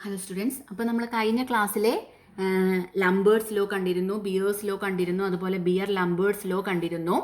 Hello students, അപ്പോൾ നമ്മൾ കഴിഞ്ഞ ക്ലാസ്സിലെ ലംബേഴ്സ് ലോ കണ്ടിരുന്നു, ബിയേഴ്സ് ലോ കണ്ടിരുന്നു, അതുപോലെ ബിയർ ലംബേഴ്സ് ലോ കണ്ടിരുന്നു.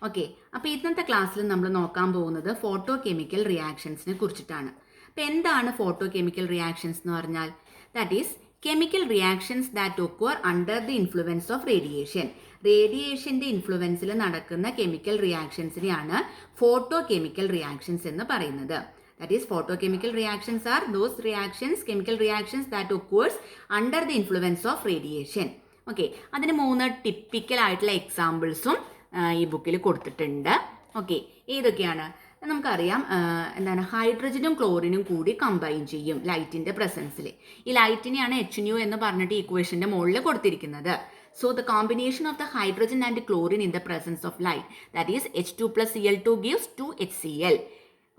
ഓക്കെ, അപ്പോൾ ഇന്നത്തെ ക്ലാസ്സിൽ നമ്മൾ നോക്കാൻ പോകുന്നത് ഫോട്ടോ കെമിക്കൽ റിയാക്ഷൻസിനെ കുറിച്ചിട്ടാണ്. അപ്പോൾ എന്താണ് ഫോട്ടോ കെമിക്കൽ റിയാക്ഷൻസ് എന്ന് പറഞ്ഞാൽ? That is chemical reactions that occur under the influence of radiation. റേഡിയേഷൻ്റെ ഇൻഫ്ലുവൻസിൽ നടക്കുന്ന കെമിക്കൽ റിയാക്ഷൻസിനെയാണ് ഫോട്ടോ കെമിക്കൽ റിയാക്ഷൻസ് എന്ന് പറയുന്നത്. That is, photochemical reactions are those reactions, chemical reactions that occurs under the influence of radiation. Okay, അതിന് 3 typical ആയിട്ടുള്ള എക്സാമ്പിൾസും ഈ ബുക്കിൽ കൊടുത്തിട്ടുണ്ട്. ഓക്കെ, ഏതൊക്കെയാണ് നമുക്കറിയാം. എന്താണ്, ഹൈഡ്രജനും ക്ലോറിനും കൂടി കമ്പൈൻ ചെയ്യും ലൈറ്റിൻ്റെ പ്രസൻസിൽ. ഈ ലൈറ്റിനെയാണ് HNO എന്ന് പറഞ്ഞിട്ട് ഇക്വേഷൻ്റെ മുകളിൽ കൊടുത്തിരിക്കുന്നത്. So the combination of the hydrogen and chlorine in the presence of light, that is H2 plus Cl2 gives 2HCl.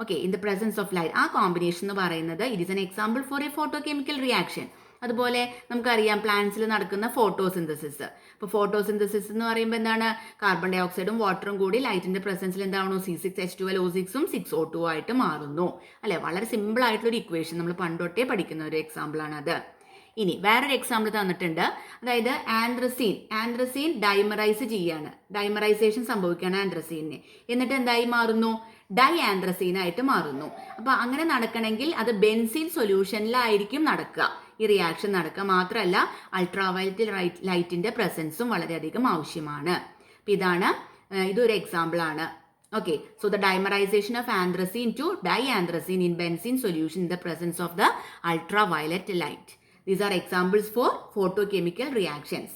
Okay, in the presence of light. ആ കോമ്പിനേഷൻ എന്ന് പറയുന്നത് it is an example for a photochemical reaction. അതുപോലെ നമുക്കറിയാം പ്ലാന്റ്സിൽ നടക്കുന്ന photosynthesis. ഇപ്പോൾ photosynthesis എന്ന് പറയുമ്പോൾ എന്താണ്, കാർബൺ ഡൈ ഓക്സൈഡും വാട്ടറും കൂടി ലൈറ്റിന്റെ പ്രസൻസിൽ എന്താണോ C6H12O6ഉം 6O2 ആയിട്ട് മാറുന്നു. അല്ലെ, വളരെ സിമ്പിൾ ആയിട്ടുള്ള ഒരു ഇക്വേഷൻ, നമ്മൾ പണ്ടൊട്ടേ പഠിക്കുന്ന ഒരു എക്സാമ്പിൾ ആണ് അത്. ഇനി വേറൊരു എക്സാമ്പിൾ തന്നിട്ടുണ്ട്. അതായത് ആന്ത്രസീൻ ഡൈമറൈസ് ചെയ്യാണ്, ഡൈമറൈസേഷൻ സംഭവിക്കുകയാണ് ആന്ത്രസീനിന്. എന്നിട്ട് എന്തായി മാറുന്നു? ഡൈ ആന്ത്രസീനായിട്ട് മാറുന്നു. അപ്പോൾ അങ്ങനെ നടക്കണമെങ്കിൽ അത് ബെൻസീൻ സൊല്യൂഷനിലായിരിക്കും നടക്കുക, ഈ റിയാക്ഷൻ നടക്കുക. മാത്രമല്ല അൾട്രാവയലറ്റ് ലൈറ്റിന്റെ പ്രസൻസും വളരെയധികം ആവശ്യമാണ്. അപ്പോൾ ഇതൊരു എക്സാമ്പിൾ ആണ്. Okay, so the dimerization of anthracene to dianthracene in benzene solution in the presence of the ultraviolet light. These are examples for photochemical reactions.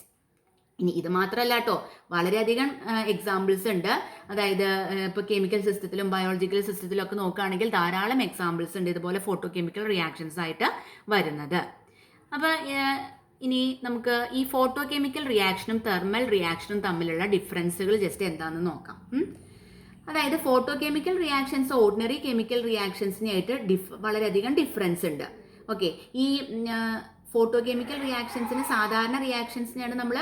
ഇനി ഇത് മാത്രമല്ല കേട്ടോ, വളരെയധികം എക്സാമ്പിൾസ് ഉണ്ട്. അതായത് ഇപ്പോൾ കെമിക്കൽ സിസ്റ്റത്തിലും ബയോളജിക്കൽ സിസ്റ്റത്തിലും ഒക്കെ നോക്കുകയാണെങ്കിൽ ധാരാളം എക്സാമ്പിൾസ് ഉണ്ട് ഇതുപോലെ ഫോട്ടോ കെമിക്കൽ റിയാക്ഷൻസ് ആയിട്ട് വരുന്നത്. അപ്പോൾ ഇനി നമുക്ക് ഈ ഫോട്ടോ കെമിക്കൽ റിയാക്ഷനും തെർമൽ റിയാക്ഷനും തമ്മിലുള്ള ഡിഫറൻസുകൾ ജസ്റ്റ് എന്താണെന്ന് നോക്കാം. അതായത് photochemical reactions ordinary chemical റിയാക്ഷൻസിനായിട്ട് വളരെയധികം ഡിഫറൻസ് ഉണ്ട്. ഓക്കെ, ഈ ഫോട്ടോ കെമിക്കൽ റിയാക്ഷൻസിന് സാധാരണ റിയാക്ഷൻസിനെയാണ് നമ്മൾ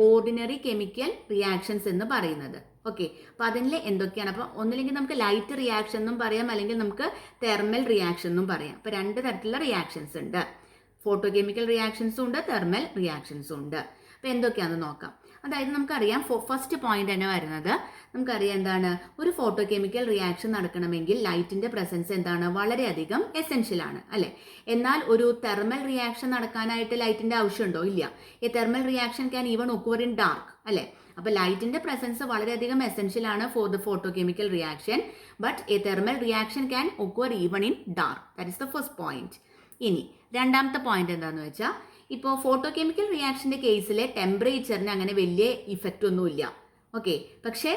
ഓർഡിനറി കെമിക്കൽ റിയാക്ഷൻസ് എന്ന് പറയുന്നത്. ഓക്കെ, അപ്പോൾ അതിൽ എന്തൊക്കെയാണ്? അപ്പോൾ ഒന്നില്ലെങ്കിൽ നമുക്ക് ലൈറ്റ് റിയാക്ഷൻ എന്നും പറയാം, അല്ലെങ്കിൽ നമുക്ക് തെർമൽ റിയാക്ഷൻ എന്നും പറയാം. അപ്പോൾ 2 തരത്തിലുള്ള റിയാക്ഷൻസ് ഉണ്ട്. ഫോട്ടോ കെമിക്കൽ റിയാക്ഷൻസും ഉണ്ട്, തെർമൽ റിയാക്ഷൻസും ഉണ്ട്. അപ്പോൾ എന്തൊക്കെയാണെന്ന് നോക്കാം. അതായത് നമുക്കറിയാം, ഫസ്റ്റ് പോയിന്റ് തന്നെ വരുന്നത്, നമുക്കറിയാം എന്താണ്, ഒരു ഫോട്ടോ കെമിക്കൽ റിയാക്ഷൻ നടക്കണമെങ്കിൽ ലൈറ്റിന്റെ പ്രസൻസ് എന്താണ്, വളരെയധികം എസെൻഷ്യൽ ആണ്, അല്ലെ? എന്നാൽ ഒരു തെർമൽ റിയാക്ഷൻ നടക്കാനായിട്ട് ലൈറ്റിന്റെ ആവശ്യമുണ്ടോ? ഇല്ല. A thermal reaction can even occur in dark, അല്ലെ? അപ്പോൾ ലൈറ്റിന്റെ പ്രസൻസ് വളരെയധികം എസെൻഷ്യൽ ആണ് for the photochemical reaction. But A thermal reaction can occur even in dark. That is the first point. ഇനി രണ്ടാമത്തെ പോയിന്റ് എന്താണെന്ന് വെച്ചാൽ, ഇപ്പോൾ ഫോട്ടോ കെമിക്കൽ റിയാക്ഷൻ്റെ കേസിലെ ടെമ്പറേച്ചറിന് അങ്ങനെ വലിയ ഇഫക്റ്റ് ഒന്നുമില്ല. ഓക്കെ, പക്ഷേ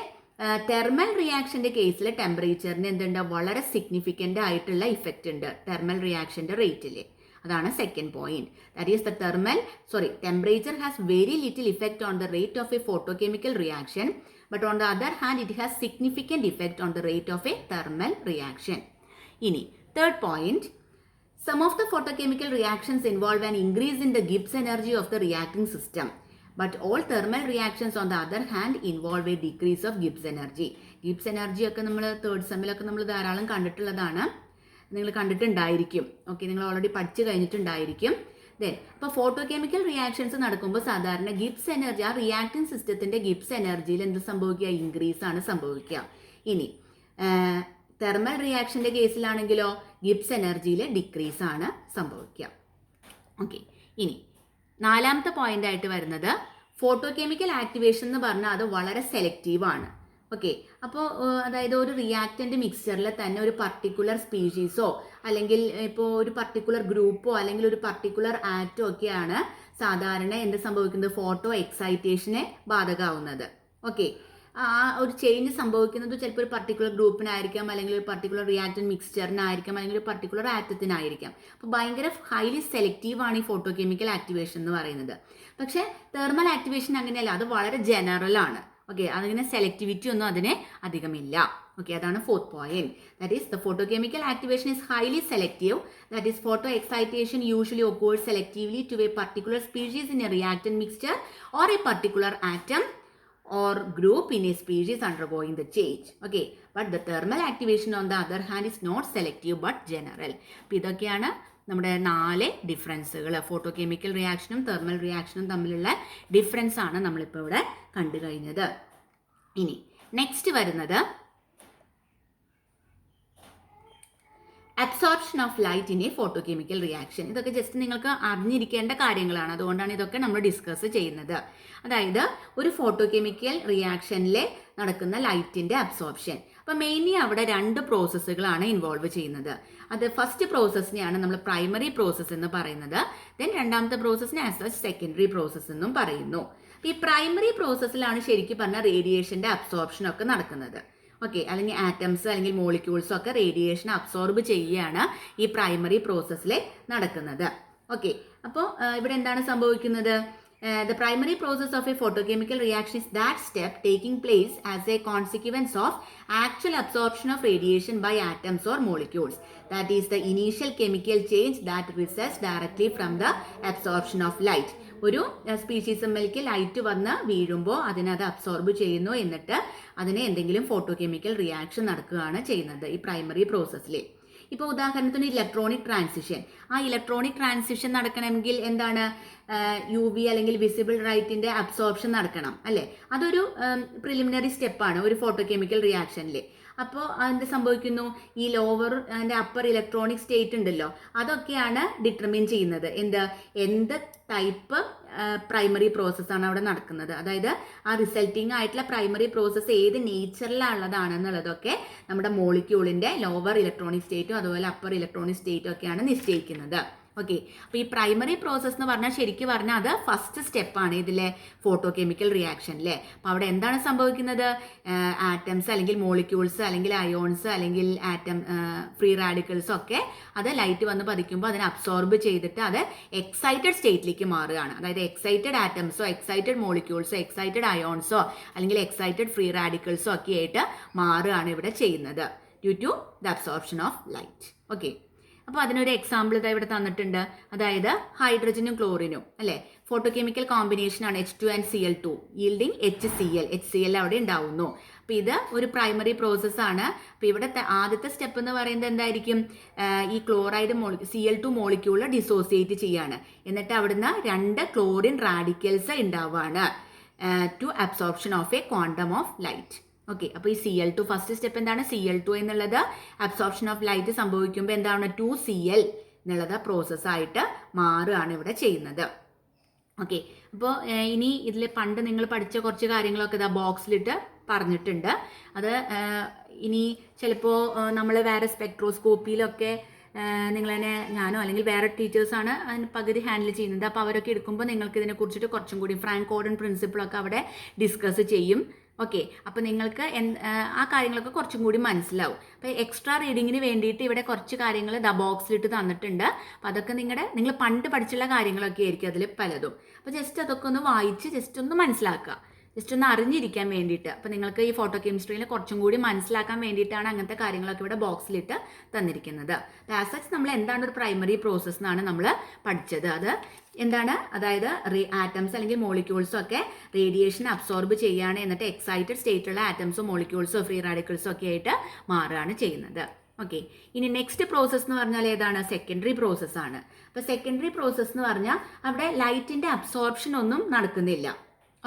തെർമൽ റിയാക്ഷൻ്റെ കേസിലെ ടെമ്പറേച്ചറിന് എന്തുണ്ട്, വളരെ സിഗ്നിഫിക്കൻ്റ് ആയിട്ടുള്ള ഇഫക്റ്റ് ഉണ്ട് തെർമൽ റിയാക്ഷൻ്റെ റേറ്റിൽ. അതാണ് second point. That is temperature has very little effect on the rate of a photochemical reaction, but on the other hand it has significant effect on the rate of a thermal reaction. ഇനി third point, some of the photochemical reactions involve an increase in the Gibbs energy of the reacting system, but all thermal reactions on the other hand involve a decrease of Gibbs energy. Gibbs energy ഒക്കെ നമ്മൾ third സെമ്മിലൊക്കെ നമ്മൾ ധാരാളം കണ്ടിട്ടുള്ളതാണ്, നിങ്ങൾ കണ്ടിട്ടുണ്ടായിരിക്കും. Okay, നിങ്ങൾ already പഠിച്ചു കഴിഞ്ഞിട്ടുണ്ടായിരിക്കും. അപ്പോൾ photo chemical reactions നടക്കുമ്പോൾ സാധാരണ ഗിബ്സ് എനർജി, ആ റിയാക്ടിങ് സിസ്റ്റത്തിന്റെ ഗിബ്സ് എനർജിയിൽ എന്ത് സംഭവിക്കുക, ഇൻക്രീസ് ആണ് സംഭവിക്കുക. ഇനി തെർമൽ റിയാക്ഷൻ്റെ കേസിലാണെങ്കിലോ ഗിബ്സ് എനർജിയിൽ ഡിക്രീസ് ആണ് സംഭവിക്കുക. ഓക്കെ, ഇനി നാലാമത്തെ പോയിന്റ് ആയിട്ട് വരുന്നത്, ഫോട്ടോ കെമിക്കൽ ആക്ടിവേഷൻ എന്ന് പറഞ്ഞാൽ അത് വളരെ സെലക്റ്റീവ് ആണ്. ഓക്കെ, അപ്പോൾ അതായത് ഒരു റിയാക്റ്റൻ്റ് മിക്സ്ചറിൽ തന്നെ ഒരു പർട്ടിക്കുലർ സ്പീഷീസോ അല്ലെങ്കിൽ ഇപ്പോൾ ഒരു പർട്ടിക്കുലർ ഗ്രൂപ്പോ അല്ലെങ്കിൽ ഒരു പർട്ടിക്കുലർ ആറ്റോ ഒക്കെയാണ് സാധാരണ എന്ത് സംഭവിക്കുന്നത്, ഫോട്ടോ എക്സൈറ്റേഷനെ ബാധകമാവുന്നത്. ഓക്കെ, ആ ഒരു ചേഞ്ച് സംഭവിക്കുന്നത് ചിലപ്പോൾ ഒരു പർട്ടിക്കുലർ ഗ്രൂപ്പിനായിരിക്കാം, അല്ലെങ്കിൽ ഒരു പർട്ടിക്കുലർ റിയാക്റ്റൻ മിക്സ്ചറിനായിരിക്കാം, അല്ലെങ്കിൽ ഒരു പർട്ടിക്കുലർ ആറ്റത്തിനായിരിക്കാം. അപ്പോൾ ഭയങ്കര ഹൈലി സെലക്റ്റീവ് ആണ് ഈ ഫോട്ടോ കെമിക്കൽ ആക്ടിവേഷൻ എന്ന് പറയുന്നത്. പക്ഷേ തെർമൽ ആക്ടിവേഷൻ അങ്ങനെയല്ല, അത് വളരെ ജനറൽ ആണ്. ഓക്കെ, അതിങ്ങനെ സെലക്ടിവിറ്റി ഒന്നും അതിന് അധികമില്ല. ഓക്കെ, അതാണ് fourth point. That is the photochemical activation is highly selective. That is photoexcitation usually occurs selectively to a particular species in a reactant mixture or a particular atom or group in a species undergoing the change. Okay, but the thermal activation on the other hand is not selective but general. അപ്പോൾ ഇതൊക്കെയാണ് നമ്മുടെ 4 ഡിഫറൻസുകൾ, photo chemical റിയാക്ഷനും thermal റിയാക്ഷനും തമ്മിലുള്ള difference ആണ് നമ്മളിപ്പോൾ ഇവിടെ കണ്ടു കഴിഞ്ഞത്. ഇനി നെക്സ്റ്റ് വരുന്നത് absorption of light in A photochemical reaction. ഇതൊക്കെ ജസ്റ്റ് നിങ്ങൾക്ക് അറിഞ്ഞിരിക്കേണ്ട കാര്യങ്ങളാണ്, അതുകൊണ്ടാണ് ഇതൊക്കെ നമ്മൾ ഡിസ്കസ് ചെയ്യുന്നത്. അതായത് ഒരു ഫോട്ടോ കെമിക്കൽ റിയാക്ഷനിൽ നടക്കുന്ന ലൈറ്റിൻ്റെ അബ്സോർപ്ഷൻ. അപ്പോൾ മെയിൻലി അവിടെ 2 പ്രോസസ്സുകളാണ് ഇൻവോൾവ് ചെയ്യുന്നത്. അത് ഫസ്റ്റ് പ്രോസസ്സിനെയാണ് നമ്മൾ പ്രൈമറി പ്രോസസ്സ് എന്ന് പറയുന്നത്. ദെൻ രണ്ടാമത്തെ പ്രോസസ്സിനെ ആസ് സച്ച് സെക്കൻഡറി പ്രോസസ്സ് എന്നും പറയുന്നു. ഈ പ്രൈമറി പ്രോസസ്സിലാണ് ശരിക്കും പറഞ്ഞാൽ റേഡിയേഷൻ്റെ അബ്സോർപ്ഷൻ ഒക്കെ നടക്കുന്നത്. ഓക്കെ, അല്ലെങ്കിൽ ആറ്റംസ് അല്ലെങ്കിൽ മോളിക്യൂൾസും ഒക്കെ റേഡിയേഷൻ അബ്സോർബ് ചെയ്യുകയാണ് ഈ പ്രൈമറി പ്രോസസ്സിൽ നടക്കുന്നത്. ഓക്കെ, അപ്പോൾ ഇവിടെ എന്താണ് സംഭവിക്കുന്നത്? The primary process of a photochemical reaction is that step taking place as a consequence of actual absorption of radiation by atoms or molecules. That is the initial chemical change that results directly from the absorption of light. ഒരു സ്പീഷീസിലേക്ക് light വന്ന് വീഴുമ്പോൾ അതിനത് absorb ചെയ്യുന്നു, എന്നിട്ട് അതിന് എന്തെങ്കിലും photo chemical reaction നടക്കുകയാണ് ചെയ്യുന്നത് ഈ പ്രൈമറി പ്രോസസ്സിൽ. ഇപ്പോൾ ഉദാഹരണത്തിന് ഇലക്ട്രോണിക് ട്രാൻസിഷൻ. ആ ഇലക്ട്രോണിക് ട്രാൻസിഷൻ നടക്കണമെങ്കിൽ എന്താണ്? UV അല്ലെങ്കിൽ വിസിബിൾ ലൈറ്റിൻ്റെ അബ്സോർപ്ഷൻ നടക്കണം, അല്ലേ? അതൊരു പ്രിലിമിനറി സ്റ്റെപ്പാണ് ഒരു ഫോട്ടോ കെമിക്കൽ റിയാക്ഷനിൽ. അപ്പോൾ എന്ത് സംഭവിക്കുന്നു? ഈ lower and upper electronic state ഉണ്ടല്ലോ, അതൊക്കെയാണ് ഡിറ്റർമിൻ ചെയ്യുന്നത് എന്ത് ടൈപ്പ് പ്രൈമറി പ്രോസസ്സാണ് അവിടെ നടക്കുന്നത്. അതായത് ആ റിസൾട്ടിങ് ആയിട്ടുള്ള പ്രൈമറി പ്രോസസ്സ് ഏത് നേച്ചറിലുള്ളതാണെന്നുള്ളതൊക്കെ നമ്മുടെ മോളിക്യൂളിൻ്റെ ലോവർ ഇലക്ട്രോണിക് സ്റ്റേറ്റും അതുപോലെ അപ്പർ ഇലക്ട്രോണിക് സ്റ്റേറ്റും ഒക്കെയാണ് നിശ്ചയിക്കുന്നത്. ഓക്കെ, അപ്പോൾ ഈ പ്രൈമറി പ്രോസസ്സ് എന്ന് പറഞ്ഞാൽ ശരിക്കും പറഞ്ഞാൽ അത് ഫസ്റ്റ് സ്റ്റെപ്പാണ് ഇതിലെ ഫോട്ടോ കെമിക്കൽ റിയാക്ഷനിലെ. അപ്പോൾ അവിടെ എന്താണ് സംഭവിക്കുന്നത്? ആറ്റംസ് അല്ലെങ്കിൽ മോളിക്യൂൾസ് അല്ലെങ്കിൽ അയോൺസ് അല്ലെങ്കിൽ ഫ്രീ റാഡിക്കൽസ് ഒക്കെ അത് ലൈറ്റ് വന്ന് പതിക്കുമ്പോൾ അതിനെ അബ്സോർബ് ചെയ്തിട്ട് അത് എക്സൈറ്റഡ് സ്റ്റേറ്റിലേക്ക് മാറുകയാണ്. അതായത് എക്സൈറ്റഡ് ആറ്റംസോ എക്സൈറ്റഡ് മോളിക്യൂൾസോ എക്സൈറ്റഡ് അയോൺസോ അല്ലെങ്കിൽ എക്സൈറ്റഡ് ഫ്രീ റാഡിക്കൽസോ ഒക്കെ ആയിട്ട് മാറുകയാണ് ഇവിടെ ചെയ്യുന്നത് due to the absorption of light. Okay, അപ്പോൾ അതിനൊരു എക്സാമ്പിൾ ഇതാ ഇവിടെ തന്നിട്ടുണ്ട്. അതായത് ഹൈഡ്രജനും ക്ലോറിനും, അല്ലേ? ഫോട്ടോ കെമിക്കൽ കോമ്പിനേഷനാണ് H2 and Cl2 yielding HCl അവിടെ ഉണ്ടാവുന്നു. അപ്പോൾ ഇത് ഒരു പ്രൈമറി പ്രോസസ്സാണ്. അപ്പോൾ ഇവിടെ ആദ്യത്തെ സ്റ്റെപ്പ് എന്ന് പറയുന്നത് എന്തായിരിക്കും? ഈ ക്ലോറൈഡ് Cl2 മോളിക്യൂള് ഡിസോസിയേറ്റ് ചെയ്യാണ്, എന്നിട്ട് അവിടുന്ന് 2 ക്ലോറിൻ റാഡിക്കൽസ് ഉണ്ടാവുകയാണ് to absorption of a quantum of light. Okay, അപ്പോൾ ഈ Cl2 ഫസ്റ്റ് സ്റ്റെപ്പ് എന്താണ്? Cl2 എന്നുള്ളത് അബ്സോർപ്ഷൻ ഓഫ് ലൈറ്റ് സംഭവിക്കുമ്പോൾ എന്താണ്? 2Cl എന്നുള്ളത് പ്രോസസ്സായിട്ട് മാറുകയാണ് ഇവിടെ ചെയ്യുന്നത്. ഓക്കെ, അപ്പോൾ ഇനി ഇതിൽ പണ്ട് നിങ്ങൾ പഠിച്ച കുറച്ച് കാര്യങ്ങളൊക്കെ ഇതാ ബോക്സിലിട്ട് പറഞ്ഞിട്ടുണ്ട്. അത് ഇനി ചിലപ്പോൾ നമ്മൾ വേറെ സ്പെക്ട്രോസ്കോപ്പിയിലൊക്കെ നിങ്ങൾ തന്നെ ഞാനോ അല്ലെങ്കിൽ വേറെ ടീച്ചേഴ്സാണ് അതിന് പകുതി ഹാൻഡിൽ ചെയ്യുന്നത്. അപ്പോൾ അവരൊക്കെ എടുക്കുമ്പോൾ നിങ്ങൾക്ക് ഇതിനെക്കുറിച്ചിട്ട് കുറച്ചും കൂടി ഫ്രാങ്ക് കോഡൺ പ്രിൻസിപ്പിളൊക്കെ അവിടെ ഡിസ്കസ് ചെയ്യും. ഓക്കെ, അപ്പോൾ നിങ്ങൾക്ക് ആ കാര്യങ്ങളൊക്കെ കുറച്ചും കൂടി മനസ്സിലാവും. അപ്പോൾ എക്സ്ട്രാ റീഡിങ്ങിന് വേണ്ടിയിട്ട് ഇവിടെ കുറച്ച് കാര്യങ്ങൾ ബോക്സിലിട്ട് തന്നിട്ടുണ്ട്. അപ്പോൾ അതൊക്കെ നിങ്ങൾ പണ്ട് പഠിച്ചുള്ള കാര്യങ്ങളൊക്കെ ആയിരിക്കും അതിൽ പലതും. അപ്പോൾ ജസ്റ്റ് അതൊക്കെ ഒന്ന് വായിച്ച് ജസ്റ്റ് ഒന്ന് മനസ്സിലാക്കുക, ജസ്റ്റ് ഒന്ന് അറിഞ്ഞിരിക്കാൻ വേണ്ടിയിട്ട്. അപ്പോൾ നിങ്ങൾക്ക് ഈ ഫോട്ടോ കെമിസ്ട്രിയിൽ കുറച്ചും കൂടി മനസ്സിലാക്കാൻ വേണ്ടിയിട്ടാണ് അങ്ങനത്തെ കാര്യങ്ങളൊക്കെ ഇവിടെ ബോക്സിലിട്ട് തന്നിരിക്കുന്നത്. ആസ് സച്ച് നമ്മൾ എന്താണ് ഒരു പ്രൈമറി പ്രോസസ്സ് എന്നാണ് നമ്മൾ പഠിച്ചത്. അത് എന്താണ്? അതായത് ആറ്റംസ് അല്ലെങ്കിൽ മോളിക്യൂൾസും ഒക്കെ റേഡിയേഷൻ അബ്സോർബ് ചെയ്യുകയാണ്, എന്നിട്ട് എക്സൈറ്റഡ് സ്റ്റേറ്റുള്ള ആറ്റംസും മോളിക്യൂൾസോ ഫ്രീ റാഡിക്കൽസോ ഒക്കെ ആയിട്ട് മാറുകയാണ് ചെയ്യുന്നത്. ഓക്കെ, ഇനി നെക്സ്റ്റ് പ്രോസസ്സ് എന്ന് പറഞ്ഞാൽ ഏതാണ്? സെക്കൻഡറി പ്രോസസ്സാണ്. അപ്പോൾ സെക്കൻഡറി പ്രോസസ്സ് എന്ന് പറഞ്ഞാൽ അവിടെ ലൈറ്റിൻ്റെ അബ്സോർപ്ഷൻ ഒന്നും നടക്കുന്നില്ല.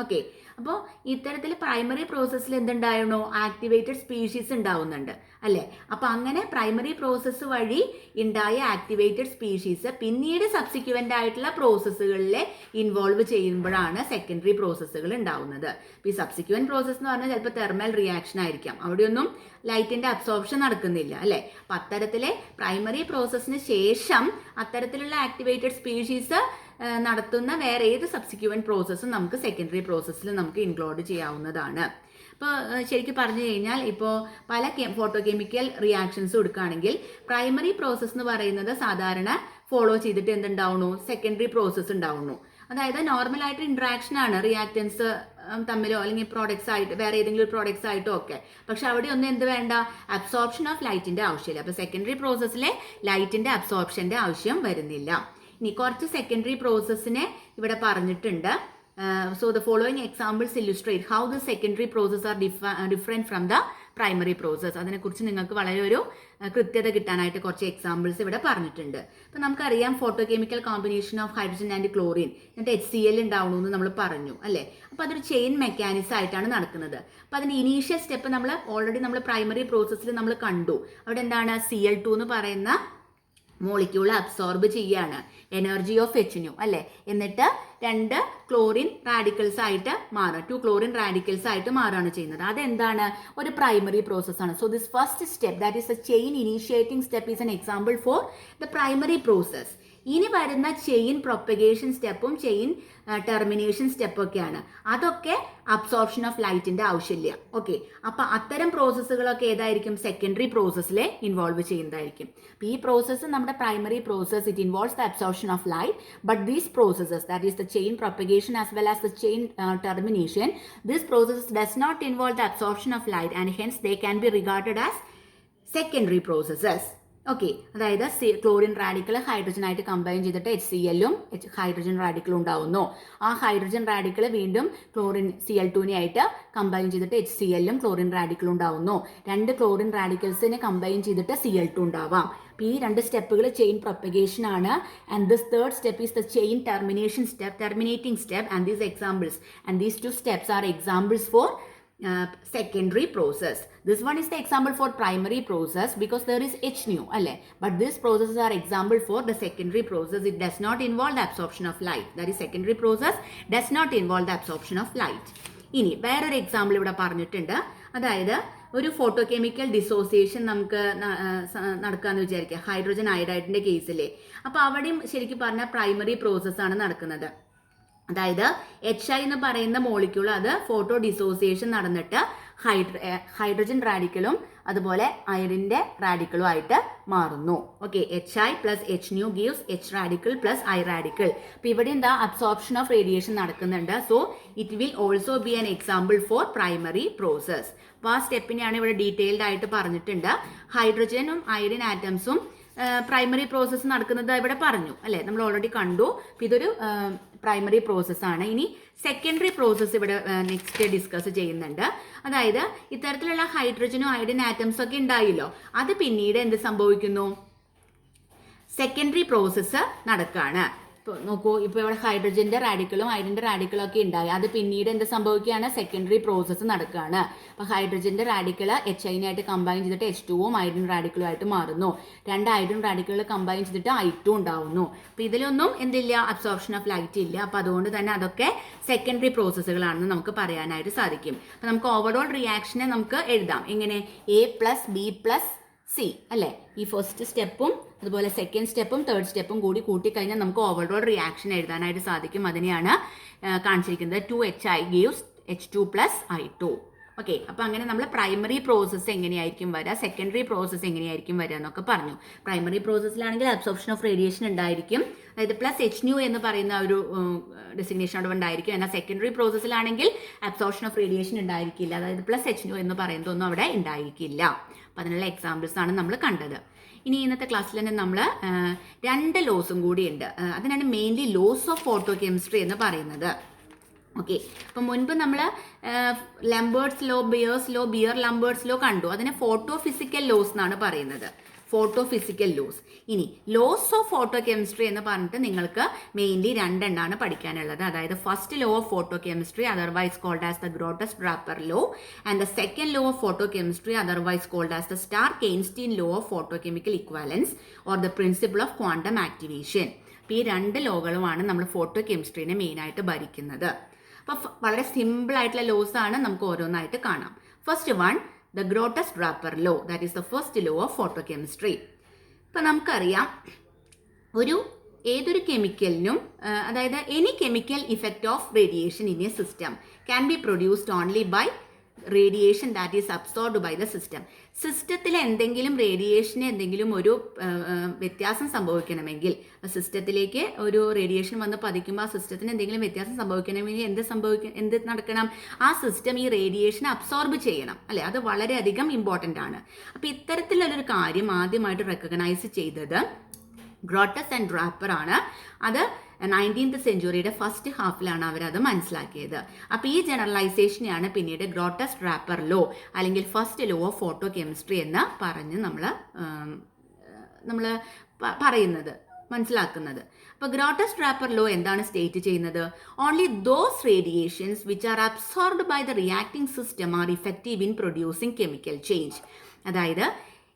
ഓക്കെ, അപ്പോൾ ഇത്തരത്തിൽ പ്രൈമറി പ്രോസസ്സിൽ എന്തുണ്ടായിരുന്നു? ആക്ടിവേറ്റഡ് സ്പീഷീസ് ഉണ്ടാവുന്നുണ്ട്, അല്ലേ? അപ്പോൾ അങ്ങനെ പ്രൈമറി പ്രോസസ്സ് വഴി ഉണ്ടായ ആക്ടിവേറ്റഡ് സ്പീഷീസ് പിന്നീട് സബ്സിക്വൻ്റ് ആയിട്ടുള്ള പ്രോസസ്സുകളിൽ ഇൻവോൾവ് ചെയ്യുമ്പോഴാണ് സെക്കൻഡറി പ്രോസസ്സുകൾ ഉണ്ടാവുന്നത്. അപ്പോൾ ഈ സബ്സിക്വൻറ്റ് പ്രോസസ്സ് എന്ന് പറഞ്ഞാൽ ചിലപ്പോൾ തെർമൽ റിയാക്ഷൻ ആയിരിക്കാം, അവിടെയൊന്നും ലൈറ്റിൻ്റെ അബ്സോർപ്ഷൻ നടക്കുന്നില്ല, അല്ലേ? അപ്പം അത്തരത്തിലെ പ്രൈമറി പ്രോസസ്സിന് ശേഷം അത്തരത്തിലുള്ള ആക്ടിവേറ്റഡ് സ്പീഷീസ് നടത്തുന്ന വേറെ ഏത് സബ്സിക്വൻറ്റ് പ്രോസസ്സും നമുക്ക് സെക്കൻഡറി പ്രോസസ്സിൽ നമുക്ക് ഇൻക്ലൂഡ് ചെയ്യാവുന്നതാണ്. ഇപ്പോൾ ശരിക്കും പറഞ്ഞു കഴിഞ്ഞാൽ ഇപ്പോൾ പല ഫോട്ടോ കെമിക്കൽ റിയാക്ഷൻസ് എടുക്കുകയാണെങ്കിൽ പ്രൈമറി പ്രോസസ്സ് എന്ന് പറയുന്നത് സാധാരണ ഫോളോ ചെയ്തിട്ട് എന്തുണ്ടാവുന്നു? സെക്കൻഡറി പ്രോസസ്സ് ഉണ്ടാവുന്നു. അതായത് നോർമലായിട്ട് ഇൻട്രാക്ഷനാണ് റിയാക്റ്റൻസ് തമ്മിലോ അല്ലെങ്കിൽ പ്രോഡക്ട്സ് ആയിട്ട് വേറെ ഏതെങ്കിലും പ്രോഡക്ട്സ് ആയിട്ടോ ഒക്കെ. പക്ഷെ അവിടെ ഒന്നും എന്ത് വേണ്ട? അബ്സോർപ്ഷൻ ഓഫ് ലൈറ്റിൻ്റെ ആവശ്യമില്ല. അപ്പോൾ സെക്കൻഡറി പ്രോസസ്സിലെ ലൈറ്റിൻ്റെ അബ്സോർപ്ഷൻ്റെ ആവശ്യം വരുന്നില്ല. ഇനി കുറച്ച് സെക്കൻഡറി പ്രോസസ്സിനെ ഇവിടെ പറഞ്ഞിട്ടുണ്ട്. So the following examples illustrate how the secondary processes are different from the primary process. അതിനെക്കുറിച്ച് നിങ്ങൾക്ക് വളരെ ഒരു കൃത്യത കിട്ടാനായിട്ട് കുറച്ച് എക്സാമ്പിൾസ് ഇവിടെ പറഞ്ഞിട്ടുണ്ട്. അപ്പം നമുക്കറിയാം photo chemical combination of hydrogen and chlorine എന്നിട്ട് HCl ഉണ്ടാവണമെന്ന് നമ്മൾ പറഞ്ഞു അല്ലേ. അപ്പോൾ അതൊരു ചെയിൻ മെക്കാനിസം ആയിട്ടാണ് നടക്കുന്നത്. അപ്പോൾ അതിന് ഇനീഷ്യൽ സ്റ്റെപ്പ് നമ്മൾ ഓൾറെഡി നമ്മൾ പ്രൈമറി പ്രോസസ്സിൽ നമ്മൾ കണ്ടു. അവിടെ എന്താണ് Cl2 എന്ന് പറയുന്ന മോളിക്യൂൾ അബ്സോർബ് ചെയ്യാണ് എനർജി ഓഫ് HNO അല്ലേ. എന്നിട്ട് 2 ക്ലോറിൻ റാഡിക്കൽസ് ആയിട്ട് മാറുക, 2 ക്ലോറിൻ റാഡിക്കൽസ് ആയിട്ട് മാറുകയാണ് ചെയ്യുന്നത്. അതെന്താണ്, ഒരു പ്രൈമറി പ്രോസസ് ആണ്. So this first step that is A chain initiating step is an example for the primary process. ഇനി വരുന്ന ചെയിൻ പ്രൊപ്പഗേഷൻ സ്റ്റെപ്പും ചെയിൻ ടെർമിനേഷൻ സ്റ്റെപ്പൊക്കെയാണ്. അതൊക്കെ അബ്സോർപ്ഷൻ ഓഫ് ലൈറ്റിന്റെ ആവശ്യമില്ല. ഓക്കെ, അപ്പൊ അത്തരം പ്രോസസ്സുകളൊക്കെ ഏതായിരിക്കും, സെക്കൻഡറി പ്രോസസ്സിലെ ഇൻവോൾവ് ചെയ്യുന്നതായിരിക്കും. ഈ പ്രോസസ്സ് നമ്മുടെ primary process it involves the absorption of light, but these processes that is the chain propagation as well as the chain termination, these processes does not involve the absorption of light and hence they can be regarded as secondary processes. Okay, അതായത് chlorine radical ഹൈഡ്രജനായിട്ട് combine ചെയ്തിട്ട് HCl-ഉം hydrogen റാഡിക്കലും ഉണ്ടാവുന്നു. ആ hydrogen radical വീണ്ടും chlorine Cl2 ആയിട്ട് combine ചെയ്തിട്ട് HCl-ഉം chlorine റാഡിക്കലും ഉണ്ടാവുന്നു. 2 ക്ലോറിൻ റാഡിക്കൽസിനെ കമ്പൈൻ ചെയ്തിട്ട് Cl2 ഉണ്ടാവാം. അപ്പോൾ ഈ 2 സ്റ്റെപ്പുകൾ ചെയിൻ പ്രൊപ്പഗേഷൻ ആണ്. And this third step is the chain termination step, terminating step. And these examples and these 2 steps are examples for secondary process. This one is the example for primary process because there is HNO alle, but these processes are example for the secondary process. It does not involve the absorption of light. That is secondary process does not involve the absorption of light. ഇനി വേറൊരു example ഇവിടെ പറഞ്ഞിട്ടുണ്ട്. അതായത് ഒരു photo chemical dissociation നമുക്ക് നടക്കാന്ന് വിചാരിക്കുക, hydrogen അയഡൈഡിന്റെ കേസിലെ. അപ്പോൾ അവിടെയും ശരിക്കും പറഞ്ഞാൽ പ്രൈമറി പ്രോസസ് ആണ് നടക്കുന്നത്. അതായത് HI എന്ന് പറയുന്ന മോളിക്യൂൾ അത് ഫോട്ടോ ഡിസോസിയേഷൻ നടന്നിട്ട് ഹൈഡ്രജൻ റാഡിക്കലും അതുപോലെ അയഡിന്റെ റാഡിക്കലും ആയിട്ട് മാറുന്നു. Okay, HI plus HNO gives H radical plus I radical. അപ്പോൾ ഇവിടെ എന്താ അബ്സോർപ്ഷൻ ഓഫ് റേഡിയേഷൻ നടക്കുന്നുണ്ട്. So it will also be an example for primary process. അപ്പോൾ ആ സ്റ്റെപ്പിനെയാണ് ഇവിടെ ഡീറ്റെയിൽഡ് ആയിട്ട് പറഞ്ഞിട്ടുണ്ട്. ഹൈഡ്രജനും അയഡിൻ ആറ്റംസും പ്രൈമറി പ്രോസസ്സ് നടക്കുന്നത് ഇവിടെ പറഞ്ഞു അല്ലേ, നമ്മൾ ഓൾറെഡി കണ്ടു. ഇതൊരു പ്രൈമറി പ്രോസസ്സാണ്. ഇനി സെക്കൻഡറി പ്രോസസ്സ് ഇവിടെ നെക്സ്റ്റ് ഡിസ്കസ് ചെയ്യുന്നുണ്ട്. അതായത് ഇത്തരത്തിലുള്ള ഹൈഡ്രജനും അയഡിൻ ആറ്റംസും ഒക്കെ ഉണ്ടായില്ലോ, അത് പിന്നീട് എന്ത് സംഭവിക്കുന്നു, സെക്കൻഡറി പ്രോസസ്സ് നടക്കുകയാണ്. ഇപ്പോൾ നോക്കൂ, ഇപ്പോൾ ഇവിടെ ഹൈഡ്രജന്റെ റാഡിക്കലും അയഡിന്റെ റാഡിക്കലും ഒക്കെ ഉണ്ടായി, അത് പിന്നീട് എന്ത് സംഭവിക്കുകയാണ്, സെക്കൻഡറി പ്രോസസ്സ് നടക്കുകയാണ്. അപ്പോൾ ഹൈഡ്രജന്റെ റാഡിക്കൽ HI-നായിട്ട് കമ്പൈൻ ചെയ്തിട്ട് H2-ഉം അയഡിൻ റാഡിക്കലും ആയിട്ട് മാറുന്നു. 2 അയഡിൻ റാഡിക്കലുകൾ കമ്പൈൻ ചെയ്തിട്ട് I2 ഉണ്ടാവുന്നു. അപ്പോൾ ഇതിലൊന്നും എന്തില്ല, അബ്സോർപ്ഷൻ ഓഫ് ലൈറ്റ് ഇല്ല. അപ്പോൾ അതുകൊണ്ട് തന്നെ അതൊക്കെ സെക്കൻഡറി പ്രോസസ്സുകളാണെന്ന് നമുക്ക് പറയാനായിട്ട് സാധിക്കും. അപ്പോൾ നമുക്ക് ഓവറോൾ റിയാക്ഷനെ നമുക്ക് എഴുതാം എങ്ങനെ, A + B + C അല്ലേ. ഈ ഫസ്റ്റ് സ്റ്റെപ്പും അതുപോലെ സെക്കൻഡ് സ്റ്റെപ്പും തേർഡ് സ്റ്റെപ്പും കൂടി കൂട്ടിക്കഴിഞ്ഞാൽ നമുക്ക് ഓവറോൾ റിയാക്ഷൻ എഴുതാനായിട്ട് സാധിക്കും. അതിനെയാണ് കാണിച്ചിരിക്കുന്നത് 2HI gives H2 + I2. Okay, അപ്പോൾ അങ്ങനെ നമ്മൾ പ്രൈമറി പ്രോസസ്സ് എങ്ങനെയായിരിക്കും വരിക, സെക്കൻഡറി പ്രോസസ്സ് എങ്ങനെയായിരിക്കും വരിക എന്നൊക്കെ പറഞ്ഞു. പ്രൈമറി പ്രോസസ്സിലാണെങ്കിൽ അബ്സോർപ്ഷൻ ഓഫ് റേഡിയേഷൻ ഉണ്ടായിരിക്കും, അതായത് പ്ലസ് HNO എന്ന് പറയുന്ന ഒരു ഡെസിഗ്നേഷൻ അവിടെ ഉണ്ടായിരിക്കും. എന്നാൽ സെക്കൻഡറി പ്രോസസ്സിലാണെങ്കിൽ അബ്സോർപ്ഷൻ ഓഫ് റേഡിയേഷൻ ഉണ്ടായിരിക്കില്ല, അതായത് പ്ലസ് HNO എന്ന് പറയുന്നതൊന്നും അവിടെ ഉണ്ടായിരിക്കില്ല. അപ്പോൾ അതിനുള്ള എക്സാമ്പിൾസ് ആണ് നമ്മൾ കണ്ടത്. ഇനി ഇന്നത്തെ ക്ലാസ്സിൽ തന്നെ നമ്മൾ 2 ലോസും കൂടി ഉണ്ട്. അതിനാണ് mainly laws of photochemistry എന്ന് പറയുന്നത്. ഓക്കെ, അപ്പം മുൻപ് നമ്മൾ Lambert's law, Beer Lambert's law കണ്ടു. അതിനെ ഫോട്ടോ ഫിസിക്കൽ ലോസ് എന്നാണ് പറയുന്നത്, ഫോട്ടോ ഫിസിക്കൽ ലോസ്. ഇനി ലോസ് ഓഫ് ഫോട്ടോ കെമിസ്ട്രി എന്ന് പറഞ്ഞിട്ട് നിങ്ങൾക്ക് മെയിൻലി 2 എണ്ണമാണ് പഠിക്കാനുള്ളത്. അതായത് first law of photochemistry otherwise called as the Grotthuss Draper law and the second law of photochemistry otherwise called as the Stark Einstein law of photochemical equivalence or the principle of quantum activation. അപ്പോൾ ഈ 2 ലോകളുമാണ് നമ്മൾ photo കെമിസ്ട്രീനെ മെയിനായിട്ട് ഭരിക്കുന്നത്. അപ്പോൾ വളരെ simple ആയിട്ടുള്ള loss ആണ്, നമുക്ക് ഓരോന്നായിട്ട് കാണാം. First one, the Grotthuss-Draper law, that is the first law of photochemistry. ഇപ്പോൾ നമുക്കറിയാം ഏതൊരു കെമിക്കലിനും അതായത് any chemical effect of radiation in a system can be produced only by radiation that is absorbed by the system. സിസ്റ്റത്തിൽ എന്തെങ്കിലും റേഡിയേഷന് എന്തെങ്കിലും ഒരു വ്യത്യാസം സംഭവിക്കണമെങ്കിൽ, സിസ്റ്റത്തിലേക്ക് ഒരു റേഡിയേഷൻ വന്ന് പതിക്കുമ്പോൾ ആ സിസ്റ്റത്തിന് എന്തെങ്കിലും വ്യത്യാസം സംഭവിക്കണമെങ്കിൽ എന്ത് നടക്കണം, ആ സിസ്റ്റം ഈ റേഡിയേഷൻ അബ്സോർബ് ചെയ്യണം അല്ലേ. അത് വളരെയധികം ഇമ്പോർട്ടൻ്റ് ആണ്. അപ്പോൾ ഇത്തരത്തിലുള്ളൊരു കാര്യം ആദ്യമായിട്ട് റെക്കഗ്നൈസ് ചെയ്തത് ഗ്രോട്ടസ് ആൻഡ് ഡ്രാപ്പർ ആണ്. അത് 19th സെഞ്ച്വറിയുടെ ഫസ്റ്റ് ഹാഫിലാണ് അവരത് മനസ്സിലാക്കിയത്. അപ്പോൾ ഈ ജനറലൈസേഷനെയാണ് പിന്നീട് ഗ്രോട്ടസ് ഡ്രാപ്പർ ലോ അല്ലെങ്കിൽ first law of photochemistry എന്ന് പറഞ്ഞ് നമ്മൾ പറയുന്നത്, മനസ്സിലാക്കുന്നത്. അപ്പോൾ ഗ്രോട്ടസ് ഡ്രാപ്പർ ലോ എന്താണ് സ്റ്റേറ്റ് ചെയ്യുന്നത്? Only those radiations which are absorbed by the reacting system are effective in producing chemical change. അതായത്